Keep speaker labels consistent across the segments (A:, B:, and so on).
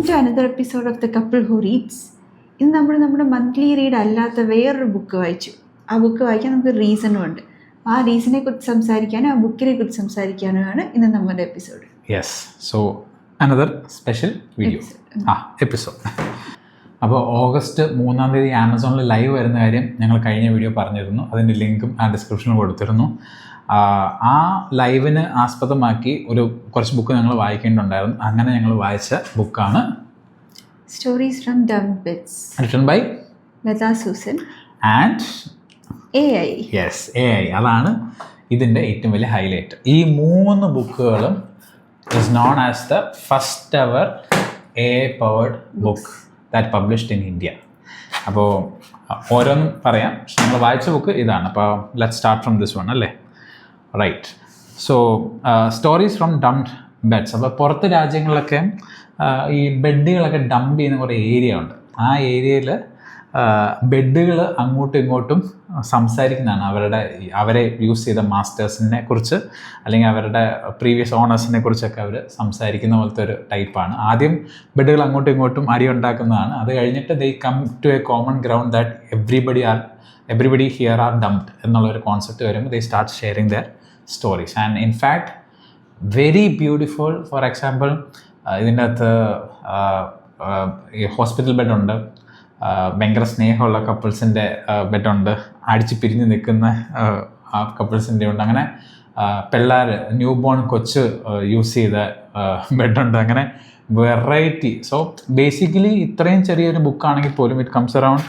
A: To another episode of the couple who reads. ഇന്ന് നമ്മൾ നമ്മുടെ മന്ത്ലി റീഡ് അല്ലാത്ത വേറൊരു ബുക്ക് വായിച്ചു. ആ ബുക്ക് വായിക്കാൻ നമുക്ക് റീസണും ഉണ്ട്. ആ റീസണെ കുറിച്ച് സംസാരിക്കാനും ആ ബുക്കിനെ കുറിച്ച് സംസാരിക്കാനുമാണ് ഇന്ന് നമ്മുടെ episode.
B: Yes, so another special video episode. അപ്പോൾ August 3 ആമസോണിൽ ലൈവ് വരുന്ന കാര്യം ഞങ്ങൾ കഴിഞ്ഞ വീഡിയോ പറഞ്ഞിരുന്നു. അതിൻ്റെ ലിങ്കും ആ ഡിസ്ക്രിപ്ഷനിൽ കൊടുത്തിരുന്നു. ആ ലൈവിന് ആസ്പദമാക്കി കുറച്ച് ബുക്ക് ഞങ്ങൾ വായിക്കേണ്ടതുണ്ടായിരുന്നു. അങ്ങനെ ഞങ്ങൾ വായിച്ച ബുക്കാണ്
A: stories from dumbed bits,
B: written by
A: Latha Susan
B: and
A: AI.
B: Yes, AI. അതാണ് ഇതിൻ്റെ ഏറ്റവും വലിയ ഹൈലൈറ്റ്. ഈ 3 ബുക്കുകളും is known as the first ever AI powered book that published in India. അപ്പോൾ ഓരോന്നും പറയാം. നമ്മൾ വായിച്ച ബുക്ക് ഇതാണ്. അപ്പോൾ let start from this one അല്ലേ? Right. So stories from dumbed beds. അപ്പോൾ പുറത്ത് രാജ്യങ്ങളിലൊക്കെ ഈ ബെഡുകളൊക്കെ ഡംപ് ചെയ്യുന്ന കുറേ ഏരിയ ഉണ്ട്. ആ ഏരിയയിൽ ബെഡുകൾ അങ്ങോട്ടും ഇങ്ങോട്ടും സംസാരിക്കുന്നതാണ്. അവരെ യൂസ് ചെയ്ത മാസ്റ്റേഴ്സിനെ കുറിച്ച് അല്ലെങ്കിൽ അവരുടെ പ്രീവിയസ് ഓണേഴ്സിനെ കുറിച്ചൊക്കെ അവർ സംസാരിക്കുന്ന പോലത്തെ ഒരു ടൈപ്പാണ്. ആദ്യം ബെഡുകൾ അങ്ങോട്ടും ഇങ്ങോട്ടും അടി ഉണ്ടാക്കുന്നതാണ്. അത് കഴിഞ്ഞിട്ട് they come to a common ground that everybody here are dumped എന്നുള്ളൊരു കോൺസെപ്റ്റ് വരുമ്പോൾ they start sharing their stories. And in fact very beautiful. For example, ഇതിൻ്റെ അകത്ത് ഈ ഹോസ്പിറ്റൽ ബെഡുണ്ട്, ഭയങ്കര സ്നേഹമുള്ള കപ്പിൾസിൻ്റെ ബെഡുണ്ട്, അടിച്ച് പിരിഞ്ഞ് നിൽക്കുന്ന ആ കപ്പിൾസിൻ്റെ ഉണ്ട്, അങ്ങനെ പിള്ളേർ ന്യൂ ബോൺ കൊച്ച് യൂസ് ചെയ്ത ബെഡുണ്ട്, അങ്ങനെ വെറൈറ്റി. സോ ബേസിക്കലി ഇത്രയും ചെറിയൊരു ബുക്കാണെങ്കിൽ പോലും ഇറ്റ് കംസ് അറൗണ്ട്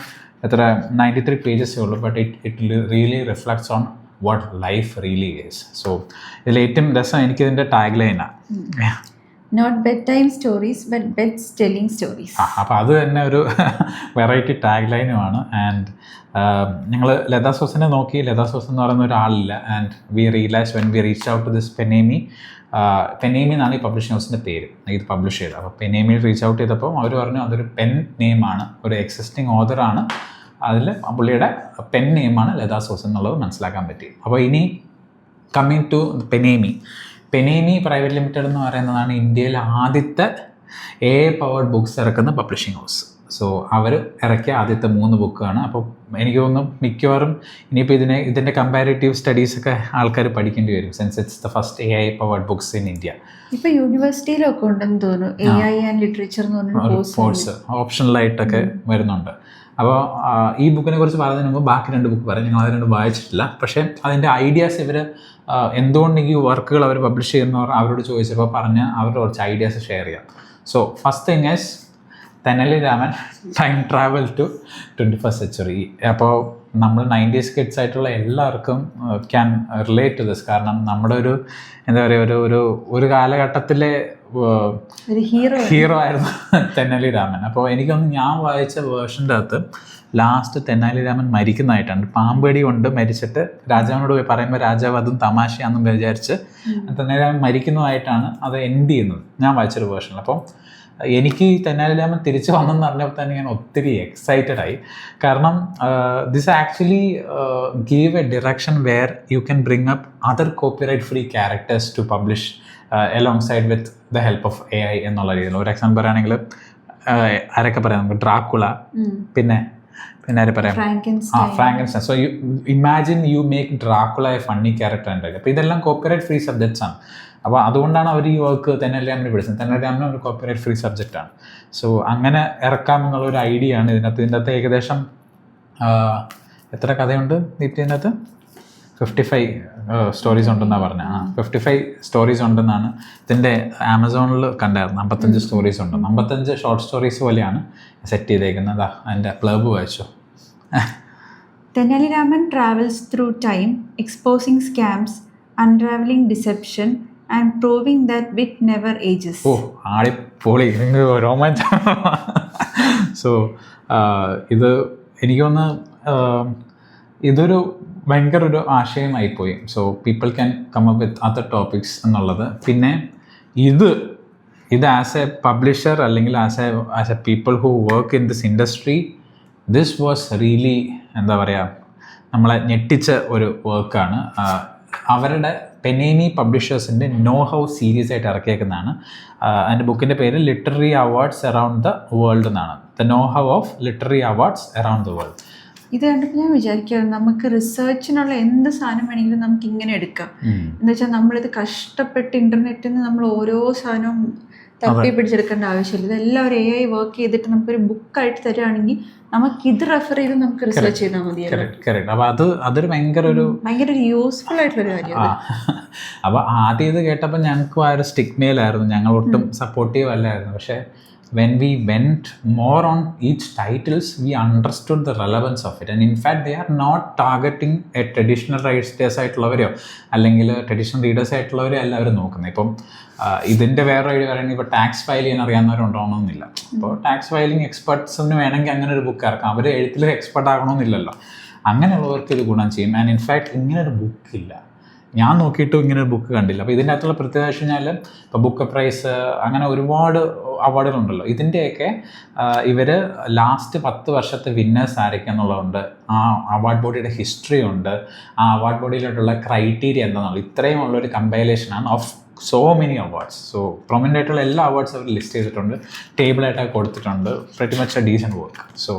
B: 93 പേജസേ ഉള്ളൂ. But it really reflects on what life really is. So ഇതിൽ ഏറ്റവും രസം എനിക്കിതിൻ്റെ ടാഗ് ലൈനാണ്,
A: not bed time stories but beds telling stories.
B: അപ്പോൾ അത് തന്നെ ഒരു വെറൈറ്റി ടാഗ് ലൈനുമാണ്. ആൻഡ് ഞങ്ങൾ ലത സൂസനെ നോക്കി. ലത സൂസൻ എന്ന് പറയുന്ന ഒരാളില്ല. And we realize when we reach out to this പെനേമി എന്നാണ് ഈ പബ്ലിഷിംഗ് ഹൗസിൻ്റെ പേര്, ഇത് പബ്ലിഷ് ചെയ്തത്. അപ്പോൾ പെനേമിയിൽ റീച്ച് ഔട്ട് ചെയ്തപ്പോൾ അവർ പറഞ്ഞു അതൊരു പെൻ നെയിമാണ്, ഒരു എക്സിസ്റ്റിംഗ് ഓതറാണ്, അതിൽ പുള്ളിയുടെ പെൻ നെയിമാണ് ലത സൂസൻ എന്നുള്ളത് മനസ്സിലാക്കാൻ പറ്റി. അപ്പോൾ ഇനി കമ്മിങ് ടു പെനേമി പ്രൈവറ്റ് ലിമിറ്റഡ് എന്ന് പറയുന്നതാണ് ഇന്ത്യയിലെ ആദ്യത്തെ AI പവേർഡ് ബുക്സ് ഇറക്കുന്ന പബ്ലിഷിംഗ് ഹൗസ്. സോ അവർ ഇറക്കിയ ആദ്യത്തെ 3 ബുക്കാണ്. അപ്പോൾ എനിക്ക് തോന്നുന്നു മിക്കവാറും ഇനിയിപ്പോൾ ഇതിൻ്റെ കമ്പാരിറ്റീവ് സ്റ്റഡീസൊക്കെ ആൾക്കാർ പഠിക്കേണ്ടി വരും, sense it's the first AI powered books in India.
A: ഇപ്പോൾ യൂണിവേഴ്സിറ്റിയിലൊക്കെ ഉണ്ടെന്ന് തോന്നുന്നു AI ആൻഡ് ലിറ്ററേച്ചർ എന്ന് പറഞ്ഞ
B: കോഴ്സ് ഓപ്ഷണലായിട്ടൊക്കെ വരുന്നുണ്ട്. അപ്പോൾ ഈ ബുക്കിനെ കുറിച്ച് പറയുന്നതിന് മുമ്പ് ബാക്കി 2 ബുക്ക് പറയും. ഞങ്ങൾ അത് 2 വായിച്ചിട്ടില്ല. പക്ഷേ അതിൻ്റെ ഐഡിയാസ് ഇവർ എന്തുകൊണ്ട് ഈ വർക്കുകൾ അവർ പബ്ലിഷ് ചെയ്യുന്നവർ അവരോട് ചോദിച്ചപ്പോൾ പറഞ്ഞ് അവരുടെ കുറച്ച് ഐഡിയാസ് ഷെയർ ചെയ്യാം. So first thing is Tenali Raman time travel to 21st century. അപ്പോൾ നമ്മൾ 90s കിഡ്സ് ആയിട്ടുള്ള എല്ലാവർക്കും ക്യാൻ റിലേറ്റ് ടു ദിസ്. കാരണം നമ്മുടെ എന്താ പറയുക ഒരു കാലഘട്ടത്തിലെ ഹീറോ ആയിരുന്നു തെനാലി രാമൻ. അപ്പോൾ എനിക്കൊന്ന് ഞാൻ വായിച്ച വേർഷൻ്റെ അകത്ത് ലാസ്റ്റ് തെനാലി രാമൻ മരിക്കുന്നതായിട്ടാണ്. പാമ്പടി കൊണ്ട് മരിച്ചിട്ട് രാജാവിനോട് പോയി പറയുമ്പോൾ രാജാവ് അതും തമാശയാണെന്നും വിചാരിച്ച് തെനാലി രാമൻ മരിക്കുന്നതായിട്ടാണ് അത് എൻഡ് ചെയ്യുന്നത് ഞാൻ വായിച്ചൊരു വേർഷനിൽ. അപ്പോൾ എനിക്ക് തെനാലി രാമൻ തിരിച്ചു വന്നെന്ന് പറഞ്ഞപ്പോൾ തന്നെ ഞാൻ ഒത്തിരി എക്സൈറ്റഡ് ആയി. കാരണം this actually give a direction where you can bring up other copyright free characters to publish alongside with the help of AI എന്നുള്ള രീതിയിൽ. ഒരു എക്സാമ്പിൾ പറയുകയാണെങ്കിൽ ആരൊക്കെ പറയാം, നമുക്ക് ഡ്രാക്കുള, പിന്നെ ആര് പറയാം, Frankenstein. So imagine you make Dracula A funny character ഉണ്ടാക്കി. അപ്പോൾ ഇതെല്ലാം കോപ്പിറൈറ്റ് ഫ്രീ സബ്ജക്ട്സ് ആണ്. അപ്പോൾ അതുകൊണ്ടാണ് അവർ ഈ വർക്ക് തെനാലി രാമനെ വിളിച്ചത്. തെനാലി രാമൻ ഒരു കോപ്പിറൈറ്റ് ഫ്രീ സബ്ജക്റ്റാണ്. സോ അങ്ങനെ ഇറക്കാമെന്നുള്ളൊരു ഐഡിയ ആണ് ഇതിനകത്ത്. ഇതിനകത്ത് ഏകദേശം എത്ര കഥയുണ്ട് ഇതിനകത്ത്? 55 സ്റ്റോറീസ് ഉണ്ടെന്നാണ് പറഞ്ഞത്. 55 സ്റ്റോറീസ് ഉണ്ടെന്നാണ് ഇതിൻ്റെ ആമസോണിൽ കണ്ടായിരുന്നു. 55 സ്റ്റോറീസ് ഉണ്ട്. 55 ഷോർട്ട് സ്റ്റോറീസ് പോലെയാണ് സെറ്റ് ചെയ്തേക്കുന്നത്. അതിൻ്റെ പ്ലബ് വായിച്ചോ.
A: Tenali Raman travels through time, exposing scams, unravelling deception and proving that wit never ages.
B: ഓ, ആടിപ്പൊളി, രോമാഞ്ചം. സോ ഇത് എനിക്കൊന്ന് ഇതൊരു ഭയങ്കര ഒരു ആശയമായിപ്പോയി. So people can come up with other topics എന്നുള്ളത്. പിന്നെ ഇത് ആസ് എ പബ്ലിഷർ അല്ലെങ്കിൽ as a people who work in this industry, this was really എന്താ പറയുക, നമ്മളെ ഞെട്ടിച്ച ഒരു വർക്കാണ്. അവരുടെ പെനേനി പബ്ലിഷേഴ്സിൻ്റെ നോ ഹൗ സീരീസ് ആയിട്ട് ഇറക്കിയേക്കുന്നതാണ്. അതിൻ്റെ ബുക്കിൻ്റെ പേര് literary awards around the world എന്നാണ്. The know how of literary awards around the world.
A: ഇത് കണ്ടപ്പോൾ ഞാൻ വിചാരിക്കുകയാണ്, നമുക്ക് റിസർച്ചിനുള്ള എന്ത് സാധനം വേണമെങ്കിലും നമുക്ക് ഇങ്ങനെ എടുക്കാം. എന്ന് വെച്ചാൽ നമ്മളിത് കഷ്ടപ്പെട്ട് ഇൻ്റർനെറ്റിൽ നിന്ന് നമ്മൾ ഓരോ സാധനവും തപ്പി പിടിച്ചെടുക്കേണ്ട ആവശ്യമില്ല. ഇതെല്ലാം ഒരു AI വർക്ക് ചെയ്തിട്ട് നമുക്കൊരു ബുക്കായിട്ട് തരുവാണെങ്കിൽ നമുക്ക് ഇത് റെഫർ ചെയ്ത് നമുക്ക് റിസർച്ച് ചെയ്താൽ മതിയല്ലോ.
B: അപ്പോൾ അതൊരു ഭയങ്കര ഒരു
A: യൂസ്ഫുൾ ആയിട്ടുള്ളൊരു കാര്യമാണ്.
B: അപ്പോൾ ആദ്യം ഇത് കേട്ടപ്പോൾ ഞങ്ങൾക്ക് ആ ഒരു സ്റ്റിഗ്മയിലായിരുന്നു, ഞങ്ങൾ ഒട്ടും സപ്പോർട്ടീവ് അല്ലായിരുന്നു. പക്ഷേ when we went more on each titles, we understood the relevance of it, and in fact they are not targeting a traditional readers ആയിട്ടുള്ളവരോ അല്ലെങ്കിൽ ട്രഡീഷണൽ റീഡേഴ്സ് ആയിട്ടുള്ളവരോ അല്ല അവർ നോക്കുന്നത്. ഇപ്പം ഇതിൻ്റെ വേറെ വഴി പറയുന്നത് ഇപ്പോൾ ടാക്സ് ഫയൽ ചെയ്യാൻ അറിയാവുന്നവരുണ്ടോണമെന്നില്ല. ഇപ്പോൾ ടാക്സ് ഫയലിംഗ് എക്സ്പെർട്സിന് വേണമെങ്കിൽ അങ്ങനെ ഒരു ബുക്ക് ഇറക്കാം. അവർ എഴുത്തിൽ എക്സ്പെർട്ട് ആകണമെന്നില്ലല്ലോ. അങ്ങനെയുള്ളവർക്ക് ഇത് ഗുണം ചെയ്യും. ആൻഡ് ഇൻഫാക്ട് ഇങ്ങനൊരു ബുക്കില്ല, ഞാൻ നോക്കിയിട്ടും ഇങ്ങനെ ഒരു ബുക്ക് കണ്ടില്ല. അപ്പോൾ ഇതിൻ്റെ അകത്തുള്ള പ്രത്യേകത വെച്ച് കഴിഞ്ഞാൽ ഇപ്പോൾ ബുക്ക് പ്രൈസ് അങ്ങനെ ഒരുപാട് അവാർഡുകളുണ്ടല്ലോ. ഇതിൻ്റെയൊക്കെ ഇവർ ലാസ്റ്റ് 10 വർഷത്തെ വിന്നേഴ്സ് ആയിരിക്കും എന്നുള്ളതുണ്ട്. ആ അവാർഡ് ബോഡിയുടെ ഹിസ്റ്ററി ഉണ്ട്, ആ അവാർഡ് ബോഡിയിലോട്ടുള്ള ക്രൈറ്റീരിയ എന്താണെന്നുള്ളത് ഇത്രയും ഉള്ളൊരു കമ്പൈലേഷനാണ് of so many awards. So prominent ആയിട്ടുള്ള എല്ലാ അവാർഡ്സ് അവർ ലിസ്റ്റ് ചെയ്തിട്ടുണ്ട്, ടേബിളായിട്ടൊക്കെ കൊടുത്തിട്ടുണ്ട്. Pretty much a decent work. So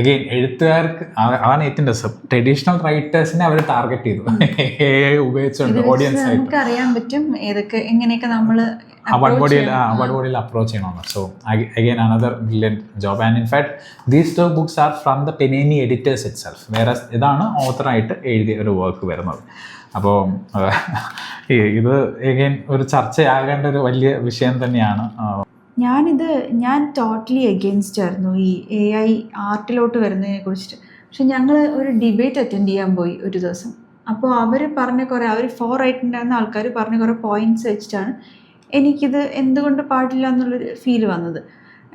B: again എഴുത്തുകാർക്ക് അതാണ് ഏറ്റവും രസം. ട്രഡീഷണൽ റൈറ്റേഴ്സിനെ അവർ ടാർഗറ്റ് ചെയ്തു ഉപയോഗിച്ചുകൊണ്ട് ഓഡിയൻസ് ആയിട്ട്.
A: നമുക്ക് അറിയാൻ പറ്റും ഏതൊക്കെ എങ്ങനെയൊക്കെ നമ്മൾ
B: അവാർഡ് ബോഡിയിൽ അപ്രോച്ച് ചെയ്യണമെന്ന്. So again another brilliant job. And in fact these 2 books are from the പെനേനി എഡിറ്റേഴ്സ് ഇറ്റ് സെൽഫ്. വേറെ ഇതാണ് ഓത്തറായിട്ട് എഴുതിയ ഒരു വർക്ക് വരുന്നത്. അപ്പോൾ ഇത് അഗെയിൻ ഒരു ചർച്ചയാകേണ്ട ഒരു വലിയ വിഷയം തന്നെയാണ്.
A: ഞാൻ ടോട്ടലി എഗെയിൻസ്റ്റ് ആയിരുന്നു ഈ AI ആർട്ടിലോട്ട് വരുന്നതിനെ കുറിച്ചിട്ട്. പക്ഷെ ഞങ്ങൾ ഒരു ഡിബേറ്റ് അറ്റൻഡ് ചെയ്യാൻ പോയി ഒരു ദിവസം. അപ്പോൾ അവർ 4 ആയിട്ടുണ്ടായിരുന്ന ആൾക്കാർ പറഞ്ഞ കുറേ പോയിൻറ്റ്സ് വെച്ചിട്ടാണ് എനിക്കിത് എന്തുകൊണ്ട് പാടില്ല എന്നുള്ളൊരു ഫീൽ വന്നത്.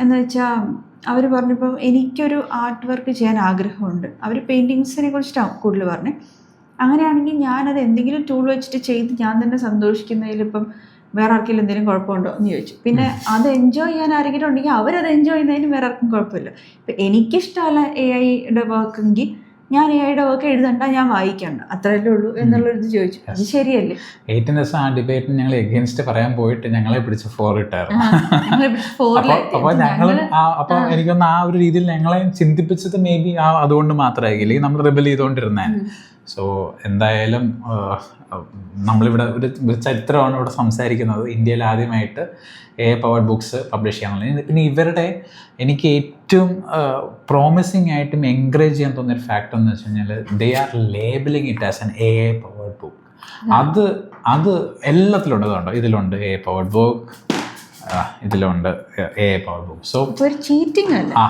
A: എന്ന് വെച്ചാൽ അവർ പറഞ്ഞപ്പോൾ എനിക്കൊരു ആർട്ട് വർക്ക് ചെയ്യാൻ ആഗ്രഹമുണ്ട്. അവർ പെയിൻറ്റിങ്സിനെ കുറിച്ചിട്ടാണ് കൂടുതൽ പറഞ്ഞത്. അങ്ങനെയാണെങ്കിൽ ഞാനത് എന്തെങ്കിലും ടൂൾ വെച്ചിട്ട് ചെയ്ത് ഞാൻ തന്നെ സന്തോഷിക്കുന്നതിലിപ്പം വേറെ ആർക്കെങ്കിലും എന്തെങ്കിലും കുഴപ്പമുണ്ടോ എന്ന് ചോദിച്ചു. പിന്നെ അത് എൻജോയ് ചെയ്യാൻ ആരെങ്കിലും ഉണ്ടെങ്കിൽ അവരത് എൻജോയ് ചെയ്യുന്നതിന് വേറെ ആർക്കും കുഴപ്പമില്ല. ഇപ്പം എനിക്കിഷ്ടമല്ല AIയുടെ വർക്കെങ്കിൽ ഞാൻ AIയുടെ വർക്ക് എഴുതണ്ട, ഞാൻ വായിക്കണ്ട, അത്രയല്ലേ ഉള്ളൂ എന്നുള്ളൊരിത് ചോദിച്ചു. അത് ശരിയല്ലേ?
B: ഏറ്റവും രസം ആ ഡിബേറ്റിന് ഞങ്ങൾ എഗെയിൻസ്റ്റ് പറയാൻ പോയിട്ട് ഞങ്ങളെ പിടിച്ച് 4 ഇട്ടായിരുന്നു. അപ്പോൾ ഞങ്ങൾ അപ്പോൾ എനിക്കൊന്ന് ആ ഒരു രീതിയിൽ ഞങ്ങളെ ചിന്തിപ്പിച്ചത് മേ ബി അതുകൊണ്ട് മാത്രമായിരിക്കും നമ്മൾ റിബൽ ചെയ്തുകൊണ്ടിരുന്നേ. സോ എന്തായാലും നമ്മളിവിടെ ഒരു ചരിത്രമാണ് ഇവിടെ സംസാരിക്കുന്നത്. ഇന്ത്യയിൽ ആദ്യമായിട്ട് AI പവർഡ് ബുക്സ് പബ്ലിഷ് ചെയ്യാന്നുള്ളത്. പിന്നെ ഇവരുടെ എനിക്ക് ഏറ്റവും പ്രോമിസിങ് ആയിട്ടും എൻകറേജ് ചെയ്യാൻ തോന്നിയൊരു ഫാക്ടർ എന്ന് വെച്ച് കഴിഞ്ഞാൽ they are labelling it as an AI powered book. അത് എല്ലാത്തിലുണ്ട്. അതുകൊണ്ട് ഇതിലുണ്ട് AI പവർഡ് ബുക്ക്, ഇതിലുണ്ട് AI പവർഡ് ബുക്ക്. സോ
A: ഒരു ചീറ്റിംഗ് അല്ല,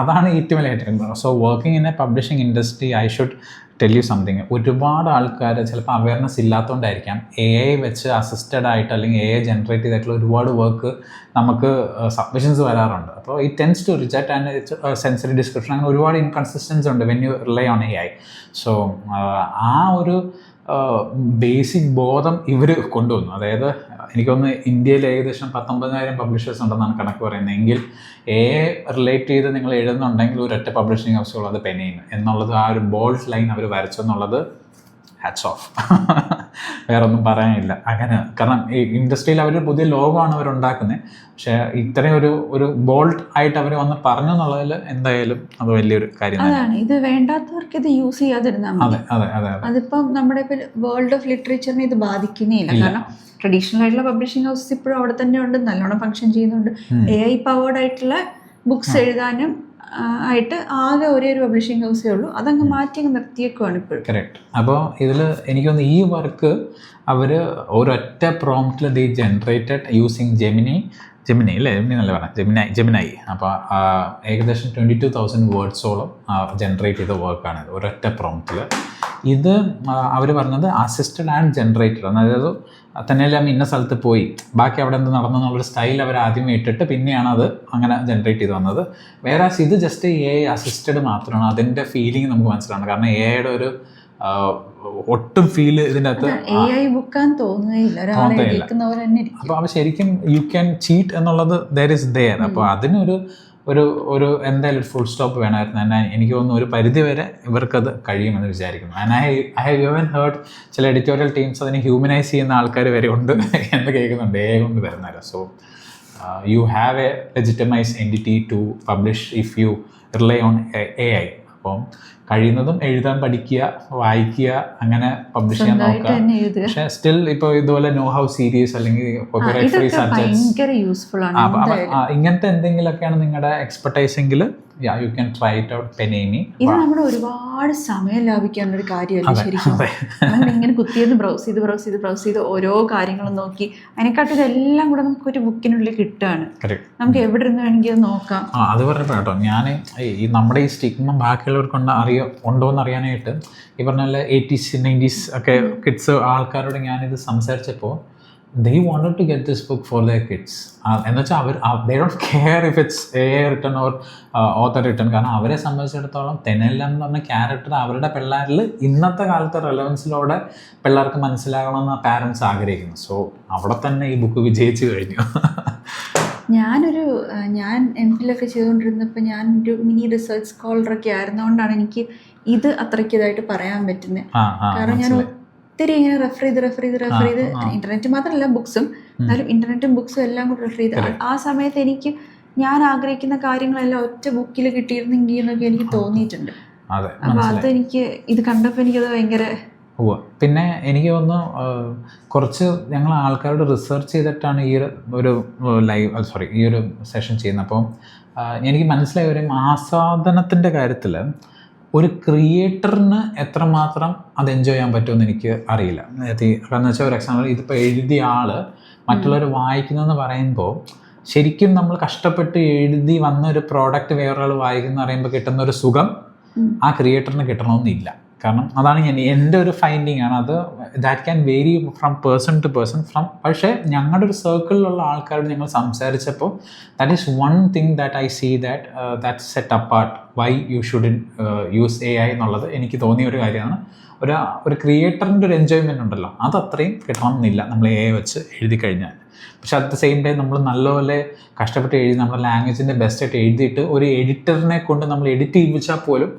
B: അതാണ് ഏറ്റവും വലിയ. So working in a publishing industry I should tell you something. ഒരുപാട് ആൾക്കാർ ചിലപ്പോൾ അവയർനെസ് ഇല്ലാത്തതുകൊണ്ടായിരിക്കാം AI വെച്ച് അസിസ്റ്റഡ് ആയിട്ട് അല്ലെങ്കിൽ AI ജനറേറ്റ് ചെയ്തിട്ടുള്ള ഒരുപാട് വർക്ക് നമുക്ക് സബ്മിഷൻസ് വരാറുണ്ട്. അപ്പോൾ it tends to reject and sensory description അങ്ങനെ ഒരുപാട് ഇൻകൺസിസ്റ്റൻസി ഉണ്ട് when you rely on AI. So ആ ഒരു ബേസിക് ബോധം ഇവർ കൊണ്ടുവന്നു. അതായത് എനിക്കൊന്ന് ഇന്ത്യയിൽ ഏകദേശം 19,000 പബ്ലിഷേഴ്സ് ഉണ്ടെന്നാണ് കണക്ക് പറയുന്നത്. എങ്കിൽ AI റിലേറ്റ് ചെയ്ത് നിങ്ങൾ എഴുതുന്നുണ്ടെങ്കിൽ ഒരൊറ്റ പബ്ലിഷിംഗ് ഹൗസുകൾ അത് പെനേനി എന്നുള്ളത് ആ ഒരു ബോൾഡ് ലൈൻ അവർ വരച്ചു എന്നുള്ളത് ഹാറ്റ്സ് ഓഫ്. വേറൊന്നും പറയാനില്ല. അങ്ങനെ കാരണം ഈ ഇൻഡസ്ട്രിയിൽ അവർ പുതിയ ലോകമാണ് അവരുണ്ടാക്കുന്നത്. പക്ഷേ ഇത്രയും ഒരു ബോൾഡ് ആയിട്ട് അവർ വന്ന് പറഞ്ഞു എന്നുള്ളതിൽ എന്തായാലും അത് വലിയൊരു കാര്യം
A: അതാണ്. ഇത് വേണ്ടാത്തവർക്ക് ഇത് യൂസ് ചെയ്യാതിരുന്നാൽ മതി. അതിപ്പം നമ്മുടെ ഇപ്പോൾ വേൾഡ് ഓഫ് ലിറ്ററേച്ചറിനെ ഇത് ബാധിക്കുന്നേയില്ല. കാരണം ട്രഡീഷണൽ ആയിട്ടുള്ള പബ്ലിഷിംഗ് ഹൗസസ് ഇപ്പോഴും അവിടെ തന്നെ ഉണ്ട്, നല്ലോണം ഫംഗ്ഷൻ ചെയ്യുന്നുണ്ട്. AI പവേർഡ് ആയിട്ടുള്ള ബുക്സ് എഴുതാനും ആയിട്ട് ആകെ ഒരേ ഒരു പബ്ലിഷിംഗ് ഹൗസേ ഉള്ളൂ. അതങ്ങ് മാറ്റി അങ്ങ് നിർത്തിയേക്കുവാണ് ഇപ്പോഴും.
B: കറക്റ്റ്. അപ്പോൾ ഇതിൽ എനിക്കൊന്ന് ഈ വർക്ക് അവർ ഒരൊറ്റ പ്രോംപ്റ്റിൽ ദി ജനറേറ്റഡ് യൂസിങ് ജെമിനി അല്ലേ, ജെമിനി പറഞ്ഞത് ജെമിനായി. അപ്പോൾ ഏകദേശം 22,000 വേർഡ്സോളം ജനറേറ്റ് ചെയ്ത വർക്കാണിത് ഒരൊറ്റ പ്രോംപ്റ്റിൽ. ഇത് അവർ പറഞ്ഞത് അസിസ്റ്റഡ് ആൻഡ് ജനറേറ്റഡ്. അതായത് തന്നെയല്ല ഇന്ന സ്ഥലത്ത് പോയി ബാക്കി അവിടെ എന്ത് നടന്നു എന്നുള്ളൊരു സ്റ്റൈൽ അവർ ആദ്യമേ ഇട്ടിട്ട് പിന്നെയാണ് അത് അങ്ങനെ ജനറേറ്റ് ചെയ്ത് വന്നത്. വേറെ ഇത് ജസ്റ്റ് AI അസിസ്റ്റഡ് മാത്രമാണ്. അതിൻ്റെ ഫീലിംഗ് നമുക്ക് മനസ്സിലാണ്. കാരണം AIയുടെ ഒരു ഒട്ടും ഫീൽ ഇതിൻ്റെ അകത്ത്
A: തോന്നുകയില്ല.
B: അപ്പോൾ അവ ശരിക്കും യു ക്യാൻ ചീറ്റ് എന്നുള്ളത് ദർ ഇസ് ദെയർ. അപ്പോൾ അതിനൊരു ഒരു എന്തായാലും ഒരു ഫുൾ സ്റ്റോപ്പ് വേണമായിരുന്നു. എന്നാൽ എനിക്ക് തോന്നുന്നു ഒരു പരിധി വരെ ഇവർക്കത് കഴിയുമെന്ന് വിചാരിക്കുന്നു. And I have even heard ചില എഡിറ്റോറിയൽ ടീംസ് അതിനെ ഹ്യൂമനൈസ് ചെയ്യുന്ന ആൾക്കാർ വരെ ഉണ്ട് എന്ന് കേൾക്കുന്നുണ്ട് AI കൊണ്ട് വരുന്നവരെ. So you have a legitimized entity to publish if you rely on AI. അപ്പം കഴിയുന്നതും എഴുതാൻ പഠിക്കുക, വായിക്കുക, അങ്ങനെ പബ്ലിഷ് ചെയ്യാൻ നോക്കുക. പക്ഷേ സ്റ്റിൽ ഇപ്പോൾ ഇതുപോലെ നോ ഹൗ സീരീസ് അല്ലെങ്കിൽ കോപ്പിറൈറ്റ് ഫ്രീ സബ്ജക്ട്സ് ഇങ്ങനത്തെ എന്തെങ്കിലുമൊക്കെയാണ് നിങ്ങളുടെ എക്സ്പെർട്ടൈസ് എങ്കിൽ you can try it out പെനേമി.
A: ഇത് നമ്മുടെ ഒരുപാട് സമയം ലാഭിക്കാനുള്ള ഒരു കാര്യമല്ല ശരിക്കും. നമ്മളിങ്ങനെ കുത്തിയെന്ന് ബ്രൗസ് ചെയ്ത് ഓരോ കാര്യങ്ങളും നോക്കി അതിനെക്കാട്ടും ഇതെല്ലാം കൂടെ നമുക്ക് ഒരു ബുക്കിനുള്ളിൽ കിട്ടുകയാണ്. നമുക്ക് എവിടെ ഇരുന്ന് വേണമെങ്കിൽ അത് നോക്കാം.
B: അത് പറഞ്ഞപ്പോൾ കേട്ടോ, ഞാൻ ഈ നമ്മുടെ ഈ സ്റ്റിഗ്മ ബാക്കിയുള്ളവർക്ക് ഉണ്ടോയെന്ന് അറിയാനായിട്ട് ഈ പറഞ്ഞ പോലെ 80s 90s ഒക്കെ കിഡ്സ് ആൾക്കാരോട് ഞാനിത് സംസാരിച്ചപ്പോൾ they wanted to get this book for their kids. എന്ന് വെച്ചാൽ they don't care if it's AI written or author written. കാരണം അവരെ സംബന്ധിച്ചിടത്തോളം തെനെല്ലാം എന്ന് പറഞ്ഞ ക്യാരക്ടർ അവരുടെ പിള്ളേരിൽ ഇന്നത്തെ കാലത്തെ റെലവൻസിലൂടെ പിള്ളേർക്ക് മനസ്സിലാകണമെന്ന് പാരൻസ് ആഗ്രഹിക്കുന്നു. സോ അവിടെ തന്നെ ഈ ബുക്ക് വിജയിച്ചു കഴിഞ്ഞു.
A: ഞാൻ MPhil ചെയ്തുകൊണ്ടിരുന്നപ്പോൾ ഞാനൊരു മിനി റിസർച്ച് സ്കോളറൊക്കെ ആയിരുന്നുകൊണ്ടാണ് എനിക്ക് ഇത് അത്രയ്ക്ക് ഇതായിട്ട് പറയാൻ പറ്റുന്നത്. കാരണം ഞാൻ ഒത്തിരി ഇങ്ങനെ റെഫർ ചെയ്ത് ഇന്റർനെറ്റ് മാത്രമല്ല ബുക്സും, എന്നാലും ഇന്റർനെറ്റും ബുക്സും എല്ലാം കൂടി റെഫർ ചെയ്ത് ആ സമയത്ത് എനിക്ക് ഞാൻ ആഗ്രഹിക്കുന്ന കാര്യങ്ങളെല്ലാം ഒറ്റ ബുക്കിൽ കിട്ടിയിരുന്നെങ്കിൽ എന്നൊക്കെ എനിക്ക് തോന്നിയിട്ടുണ്ട്. അപ്പോൾ അതെനിക്ക് ഇത് കണ്ടപ്പോൾ എനിക്കത് ഭയങ്കര.
B: പിന്നെ എനിക്ക് തോന്നുന്നു കുറച്ച് ഞങ്ങൾ ആൾക്കാരോട് റിസർച്ച് ചെയ്തിട്ടാണ് ഈ ഒരു ഈ ഒരു സെഷൻ ചെയ്യുന്നത്. അപ്പോൾ എനിക്ക് മനസ്സിലായ ഒരു ആസ്വാദനത്തിൻ്റെ കാര്യത്തിൽ ഒരു ക്രിയേറ്ററിന് എത്രമാത്രം അത് എൻജോയ് ചെയ്യാൻ പറ്റുമെന്ന് എനിക്ക് അറിയില്ല. കാരണം വെച്ചാൽ ഒരു എക്സാമ്പിൾ, ഇതിപ്പോൾ എഴുതിയ ആൾ മറ്റുള്ളവർ വായിക്കുന്നതെന്ന് പറയുമ്പോൾ ശരിക്കും നമ്മൾ കഷ്ടപ്പെട്ട് എഴുതി വന്ന ഒരു പ്രോഡക്റ്റ് വേറൊരാൾ വായിക്കുന്ന പറയുമ്പോൾ കിട്ടുന്ന ഒരു സുഖം ആ ക്രിയേറ്ററിന് കിട്ടണമെന്നില്ല. കാരണം അതാണ് എൻ്റെ ഒരു ഫൈൻഡിങ് ആണ്. അത് that can vary from person to person പക്ഷേ ഞങ്ങളുടെ ഒരു സർക്കിളിലുള്ള ആൾക്കാരോട് ഞങ്ങൾ സംസാരിച്ചപ്പോൾ that is one thing that I see that set apart why you shouldn't use AI എന്നുള്ളത് എനിക്ക് തോന്നിയ ഒരു കാര്യമാണ്. ഒരു ക്രിയേറ്ററിൻ്റെ ഒരു എൻജോയ്മെൻ്റ് ഉണ്ടല്ലോ, അത് അത്രയും കിട്ടണമെന്നില്ല നമ്മൾ AI വെച്ച് എഴുതി കഴിഞ്ഞാൽ. പക്ഷെ അറ്റ് ദ സെയിം ടൈം നമ്മൾ നല്ലപോലെ കഷ്ടപ്പെട്ട് എഴുതി നമ്മുടെ ലാംഗ്വേജിൻ്റെ ബെസ്റ്റായിട്ട് എഴുതിയിട്ട് ഒരു എഡിറ്ററിനെ കൊണ്ട് നമ്മൾ എഡിറ്റ് ചെയ്യിപ്പിച്ചാൽ പോലും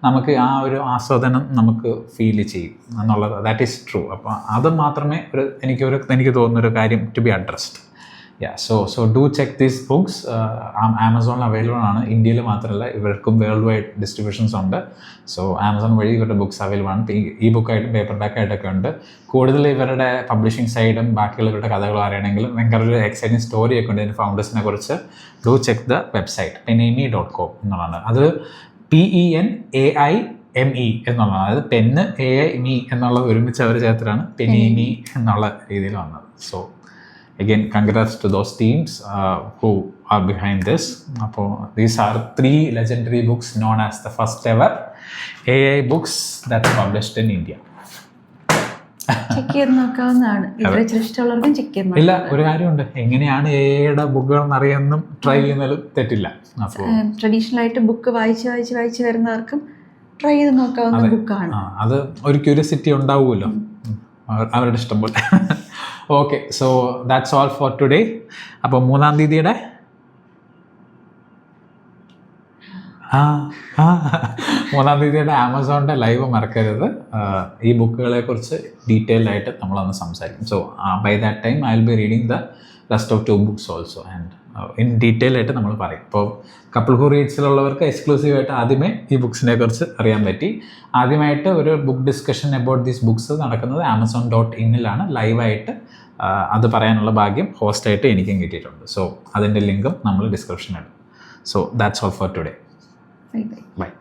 B: നമുക്ക് ആ ഒരു ആസ്വാദനം നമുക്ക് ഫീൽ ചെയ്യും എന്നുള്ളത് ദാറ്റ് ഈസ് ട്രൂ. അപ്പോൾ അത് മാത്രമേ എനിക്ക് തോന്നുന്നൊരു കാര്യം to be addressed. So do check these books. ആമസോണിൽ അവൈലബിൾ ആണ്. ഇന്ത്യയിൽ മാത്രമല്ല, ഇവർക്കും വേൾഡ് വൈഡ് ഡിസ്ട്രിബ്യൂഷൻസ് ഉണ്ട്. സോ ആമസോൺ വഴി ഇവരുടെ ബുക്സ് അവൈലബിൾ ആണ്. ഈ ബുക്കായിട്ടും പേപ്പർ ബാക്കായിട്ടൊക്കെ ഉണ്ട്. കൂടുതൽ ഇവരുടെ പബ്ലിഷിംഗ് സൈഡും ബാക്കിയുള്ള ഇവരുടെ കഥകളും അറിയണമെങ്കിൽ ഭയങ്കര ഒരു എക്സൈറ്റിംഗ് സ്റ്റോറിയൊക്കെ ഉണ്ട് ഇതിൻ്റെ ഫൗണ്ടേഴ്സിനെ കുറിച്ച്. Do check the website pename.com എന്നുള്ളതാണ്. അത് PENAIME എന്നുള്ളതാണ്. അതായത് പെന്ന് AI മീ എന്നുള്ളത് ഒരുമിച്ച് അവർ ചേർത്താണ് പെനേമി എന്നുള്ള രീതിയിൽ വന്നത്. So again congrats to those teams who are behind this. അപ്പോൾ these are 3 legendary books known as the first ever AI books that are published in India.
A: Check ചെയ്ത് നോക്കാവുന്നതാണ്. ഇഷ്ടമുള്ളവർക്കും ചെക്ക് ചെയ്ത് നോക്കാം.
B: ഇല്ല, ഒരു കാര്യമുണ്ട്, എങ്ങനെയാണ് AI-യുടെ ബുക്കുകൾ എന്നറിയാനും ട്രൈ ചെയ്യുന്നതിലും തെറ്റില്ല. അപ്പോൾ
A: ട്രഡീഷണൽ ആയിട്ട് ബുക്ക് വായിച്ച് വരുന്നവർക്കും ട്രൈ ചെയ്ത് നോക്കാവുന്ന ബുക്കാണ്.
B: അത് ഒരു ക്യൂരിയോസിറ്റി ഉണ്ടാവുമല്ലോ അവരുടെ ഇഷ്ടം പോലെ. Okay, so that's all for today. അപ്പോൾ 3-ാം തീയതിയുടെ 3-ാം തീയതിയുടെ ആമസോണിൻ്റെ ലൈവ് മറക്കരുത്. ഈ ബുക്കുകളെ കുറിച്ച് ഡീറ്റെയിൽഡ് ആയിട്ട് നമ്മളന്ന് സംസാരിക്കും. So by that time I will be reading the rest of 2 books also and in detail ആയിട്ട് നമ്മൾ പറയും. ഇപ്പോൾ കപ്പിൾ ഹു റീഡ്സിലുള്ളവർക്ക് എക്സ്ക്ലൂസീവായിട്ട് ആദ്യമേ ഈ ബുക്സിനെ കുറിച്ച് അറിയാൻ പറ്റി. ആദ്യമായിട്ട് ഒരു book discussion about these books നടക്കുന്നത് amazon.in-ലാണ് ലൈവായിട്ട്. അത് പറയാനുള്ള ഭാഗ്യം ഹോസ്റ്റായിട്ട് എനിക്കും കിട്ടിയിട്ടുണ്ട്. സോ അതിൻ്റെ ലിങ്കും നമ്മൾ ഡിസ്ക്രിപ്ഷനിലിടും. So that's all for today.
A: Bye.
B: Bye.